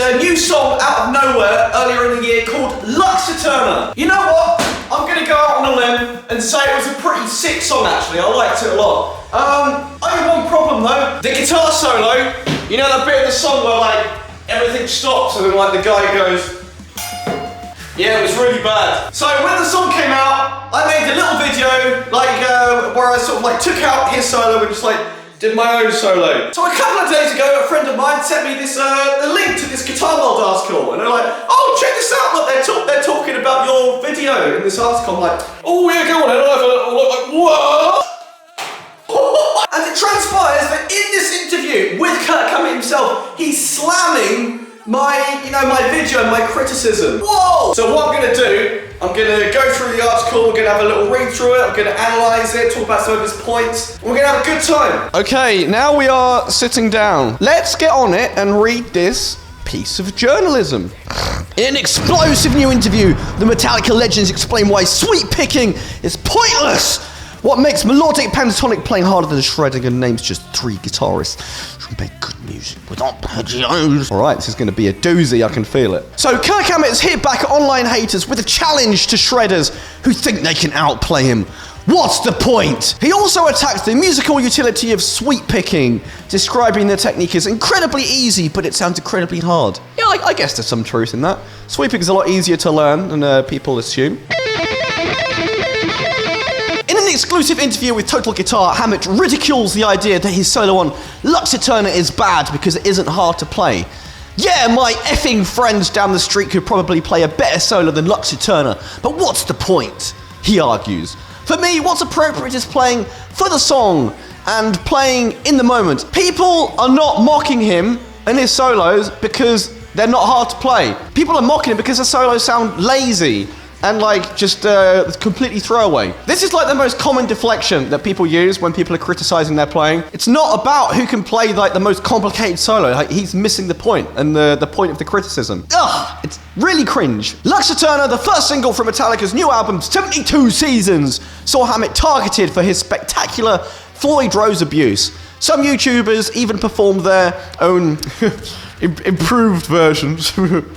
a new song out of nowhere earlier in the year called Luxaturna. You know what? I'm gonna go out on a limb and say it was a pretty sick song actually. I liked it a lot. Only one problem though. The guitar solo, you know that bit of the song where like everything stops and then like the guy goes, yeah, it was really bad. So when the song came out, I made a little video like where I sort of like took out his solo and just like did my own solo. So a couple of days ago, a friend of mine sent me this a link to this Guitar World article, and they're like, "Oh, check this out! Look, they're talking about your video in this article." I'm like, "Oh yeah, go on." And I'm like, "What?" And it transpires that in this interview with Kirk Hammett himself, he's slamming my video and my criticism. Whoa! So what I'm gonna do, I'm gonna go through the article, we're gonna have a little read through it, I'm gonna analyse it, talk about some of his points, and we're gonna have a good time. Okay, now we are sitting down. Let's get on it and read this piece of journalism. In an explosive new interview, the Metallica legends explain why sweep picking is pointless. What makes melodic pentatonic playing harder than shredding and names just 3 guitarists who make good music with arpeggios. Alright, this is going to be a doozy, I can feel it. So Kirk Hammett's hit back at online haters with a challenge to shredders who think they can outplay him. What's the point? He also attacks the musical utility of sweep picking, describing the technique as incredibly easy, but it sounds incredibly hard. Yeah, I guess there's some truth in that. Sweeping is a lot easier to learn than people assume. In an exclusive interview with Total Guitar, Hammett ridicules the idea that his solo on Luxaturna is bad because it isn't hard to play. Yeah, my effing friends down the street could probably play a better solo than Luxaturna, but what's the point? He argues. For me, what's appropriate is playing for the song and playing in the moment. People are not mocking him and his solos because they're not hard to play. People are mocking him because the solos sound lazy and like just completely throwaway. This is like the most common deflection that people use when people are criticizing their playing. It's not about who can play like the most complicated solo. Like, he's missing the point and the point of the criticism. Ugh, it's really cringe. Luxaturna, the first single from Metallica's new album, 72 Seasons, saw Hammett targeted for his spectacular Floyd Rose abuse. Some YouTubers even performed their own improved versions.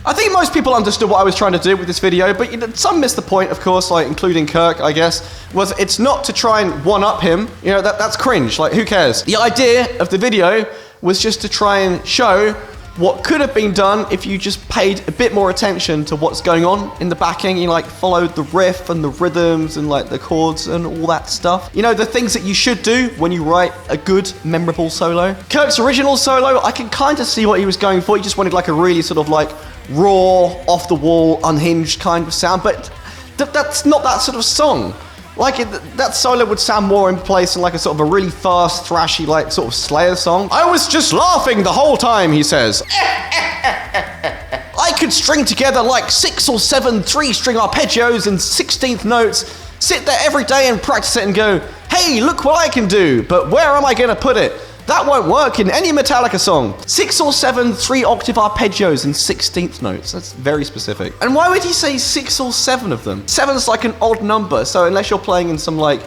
I think most people understood what I was trying to do with this video, but some missed the point, of course, like including Kirk, I guess, was it's not to try and one-up him. That's cringe, like who cares? The idea of the video was just to try and show what could have been done if you just paid a bit more attention to what's going on in the backing. You followed the riff and the rhythms and like the chords and all that stuff. The things that you should do when you write a good, memorable solo. Kirk's original solo, I can kind of see what he was going for. He just wanted like a really sort of like raw, off the wall, unhinged kind of sound, but that's not that sort of song. That solo would sound more in place in like a sort of a really fast, thrashy, like sort of Slayer song. I was just laughing the whole time, he says. I could string together like 6 or 7 3-string arpeggios and 16th notes, sit there every day and practice it and go, hey, look what I can do, but where am I gonna put it? That won't work in any Metallica song. 6 or 7 3-octave arpeggios and 16th notes. That's very specific. And why would he say 6 or 7 of them? 7's like an odd number, so unless you're playing in some like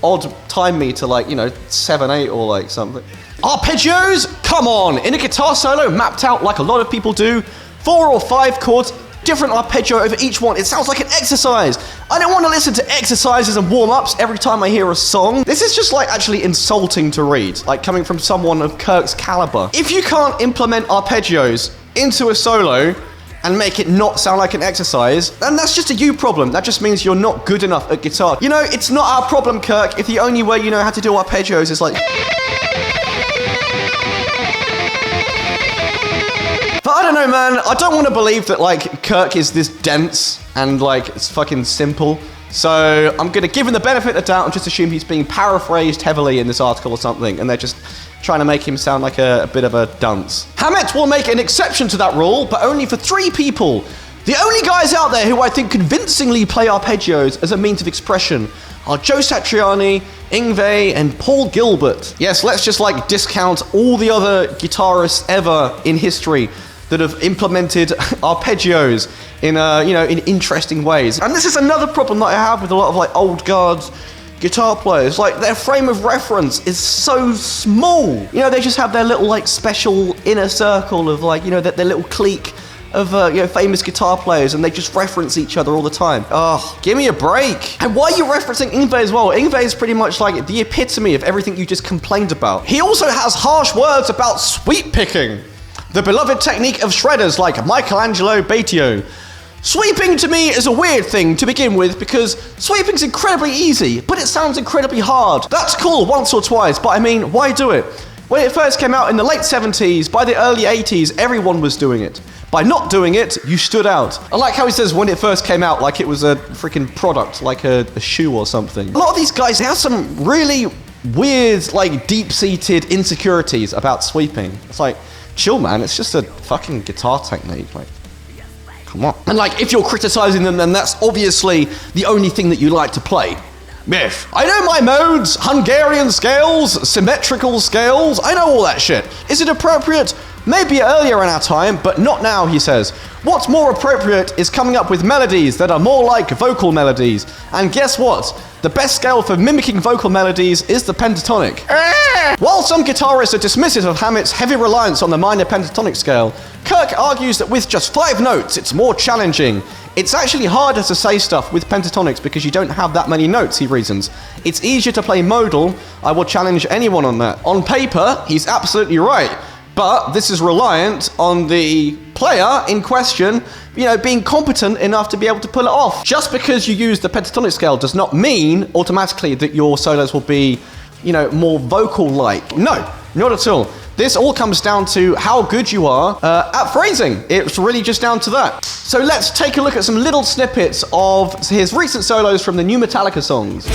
odd time meter, like 7/8 or like something. Arpeggios? Come on! In a guitar solo mapped out like a lot of people do, 4 or 5 chords, different arpeggio over each one. It sounds like an exercise. I don't want to listen to exercises and warm-ups every time I hear a song. This is just like actually insulting to read, like coming from someone of Kirk's caliber. If you can't implement arpeggios into a solo and make it not sound like an exercise, then that's just a you problem. That just means you're not good enough at guitar. It's not our problem, Kirk, if the only way you know how to do arpeggios is like... But I don't know, man. I don't want to believe that, like, Kirk is this dense and, like, it's fucking simple. So I'm going to give him the benefit of the doubt and just assume he's being paraphrased heavily in this article or something, and they're just trying to make him sound like a bit of a dunce. Hammett will make an exception to that rule, but only for 3 people. The only guys out there who I think convincingly play arpeggios as a means of expression are Joe Satriani, Yngwie, and Paul Gilbert. Yes, let's just, like, discount all the other guitarists ever in history that have implemented arpeggios in in interesting ways. And this is another problem that I have with a lot of like old guard guitar players. Like, their frame of reference is so small. They just have their little like special inner circle of like, their little clique of famous guitar players, and they just reference each other all the time. Oh, give me a break. And why are you referencing Yngwie as well? Yngwie is pretty much like the epitome of everything you just complained about. He also has harsh words about sweep picking, the beloved technique of shredders like Michelangelo Batio. Sweeping to me is a weird thing to begin with because sweeping's incredibly easy, but it sounds incredibly hard. That's cool once or twice, but I mean, why do it? When it first came out in the late 70s, by the early 80s, everyone was doing it. By not doing it, you stood out. I like how he says when it first came out, like it was a freaking product, like a shoe or something. A lot of these guys have some really weird, like deep-seated insecurities about sweeping. It's like, chill man, it's just a fucking guitar technique. Like, come on. And like, if you're criticizing them, then that's obviously the only thing that you like to play. Yes, I know my modes, Hungarian scales, symmetrical scales, I know all that shit. Is it appropriate? Maybe earlier in our time, but not now, he says. What's more appropriate is coming up with melodies that are more like vocal melodies. And guess what? The best scale for mimicking vocal melodies is the pentatonic. While some guitarists are dismissive of Hammett's heavy reliance on the minor pentatonic scale, Kirk argues that with just 5 notes, it's more challenging. It's actually harder to say stuff with pentatonics because you don't have that many notes, he reasons. It's easier to play modal. I will challenge anyone on that. On paper, he's absolutely right. But this is reliant on the player in question, being competent enough to be able to pull it off. Just because you use the pentatonic scale does not mean automatically that your solos will be, more vocal-like. No, not at all. This all comes down to how good you are at phrasing. It's really just down to that. So let's take a look at some little snippets of his recent solos from the new Metallica songs.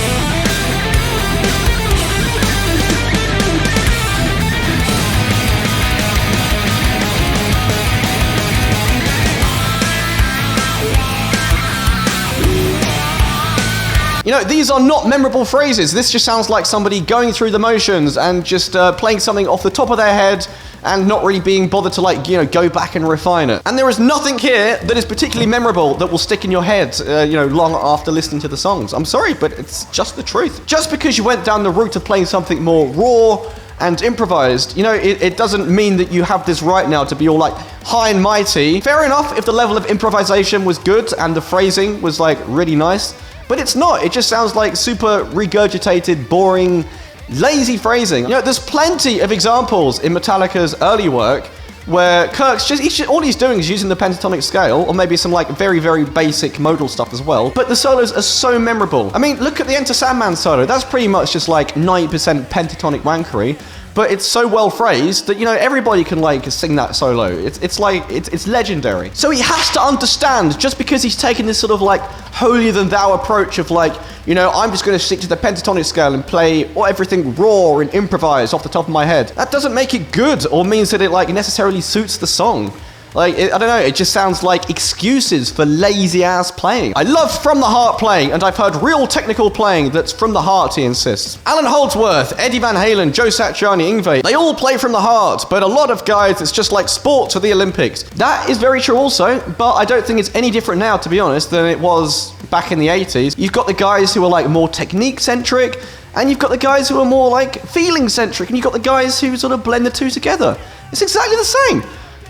These are not memorable phrases. This just sounds like somebody going through the motions and just playing something off the top of their head and not really being bothered to go back and refine it. And there is nothing here that is particularly memorable that will stick in your head, long after listening to the songs. I'm sorry, but it's just the truth. Just because you went down the route of playing something more raw and improvised, it doesn't mean that you have this right now to be all like high and mighty. Fair enough if the level of improvisation was good and the phrasing was like really nice. But it's not. It just sounds like super regurgitated, boring, lazy phrasing. There's plenty of examples in Metallica's early work where Kirk's all he's doing is using the pentatonic scale, or maybe some like very, very basic modal stuff as well. But the solos are so memorable. I mean, look at the Enter Sandman solo. That's pretty much just like 90% pentatonic wankery. But it's so well phrased that, everybody can sing that solo. It's legendary. So he has to understand, just because he's taken this sort of holier than thou approach of I'm just going to stick to the pentatonic scale and play everything raw and improvise off the top of my head. That doesn't make it good or means that it necessarily suits the song. I don't know, it just sounds like excuses for lazy-ass playing. I love from the heart playing, and I've heard real technical playing that's from the heart, he insists. Alan Holdsworth, Eddie Van Halen, Joe Satriani, Yngwie, they all play from the heart, but a lot of guys, it's just like sports or the Olympics. That is very true also, but I don't think it's any different now, to be honest, than it was back in the 80s. You've got the guys who are more technique-centric, and you've got the guys who are more feeling-centric, and you've got the guys who sort of blend the two together. It's exactly the same.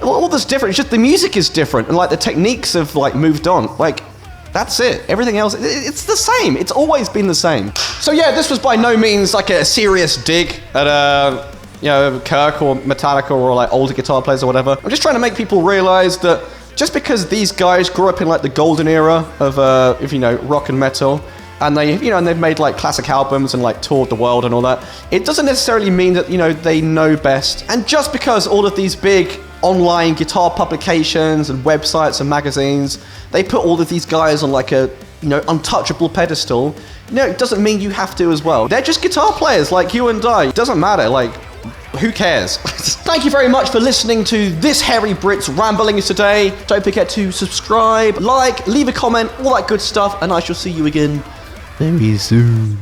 All that's different, it's just the music is different, and the techniques have moved on. That's it. Everything else, it's the same. It's always been the same. So yeah, this was by no means a serious dig at Kirk or Metallica or older guitar players or whatever. I'm just trying to make people realize that just because these guys grew up in the golden era of rock and metal, and they've made classic albums and toured the world and all that, it doesn't necessarily mean that they know best. And just because all of these big online guitar publications and websites and magazines, they put all of these guys on a untouchable pedestal, it doesn't mean you have to as well. They're just guitar players like you and I. It doesn't matter, who cares? Thank you very much for listening to this Hairy Brit's ramblings today. Don't forget to subscribe, leave a comment, all that good stuff, and I shall see you again very soon.